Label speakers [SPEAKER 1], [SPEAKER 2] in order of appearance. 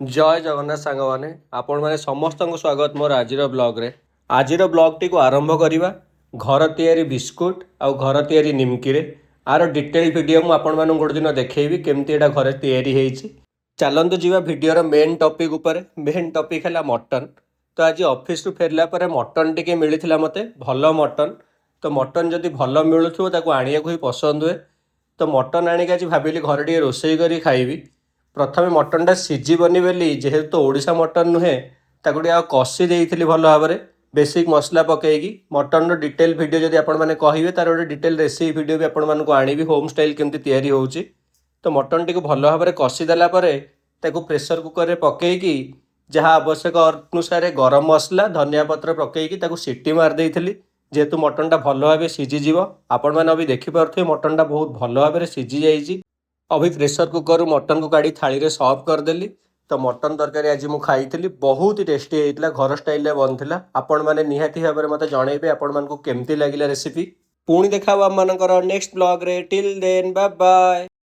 [SPEAKER 1] जय जगन्नाथ सांग मैंने आपण मैंने समस्त को स्वागत मोर आज ब्लग्रे आज ब्लग टी आरंभ करवा घर तैयारी बिस्कुट आउ घर तैयारी निमकी रे आर डिटेल वीडियो मुझे आपण मान गोटे दिन देखी केमती एटा घर तैयारी होती। चलतु जीवा वीडियोर मेन टॉपिक उपर मेन टॉपिक है मटन। तो आज ऑफिस रु फेरला पर मटन टी मिलता मते भल मटन। तो मटन जदि भल मिलूथो ताको आनिया को ही पसंद हुए। तो मटन आनिक आज भाविली घर टे रोषेई करी खाइबी। प्रथमे मटनटा सीझीबनी बोली जेहेतु ओडिशा मटन नुहे ताको टिके कषि देइथिली भल भाव में बेसिक मसला पकईकी मटन डिटेल वीडियो जदि आपण मैंने कहे तार गोटे डिटेल रेसिपी वीडियो भी आपण मानक आनिबी होम स्टाइल केमती तैयारी होउची। तो मटन टी भल भाव में कषि देला परे ताको प्रेसर कुकर रे पकईकी जहाँ आवश्यक अनुसार गरम मसला धनिया पत्र पकईकी ताको सीटी मार देइथिली। जेहेतु मटनटा भल भाव सीझीजिव आपण मैंने अभी देखिपे मटनटा बहुत भल भाव में सीझी जाइए। अभी प्रेसर कुकर मटन को काढ़ी थाली रे सर्व करदेली। तो मटन तरकारी आज मुझे खाई बहुत ही टेस्टी होता घर स्टाइल बनता। आपण मैंने निहाती भाव में मत जनइबे आपण मानक केमती लगिला रेसिपी। पुणी देखा आम नेक्स्ट ब्लॉग रे टिल देन बाय बाय।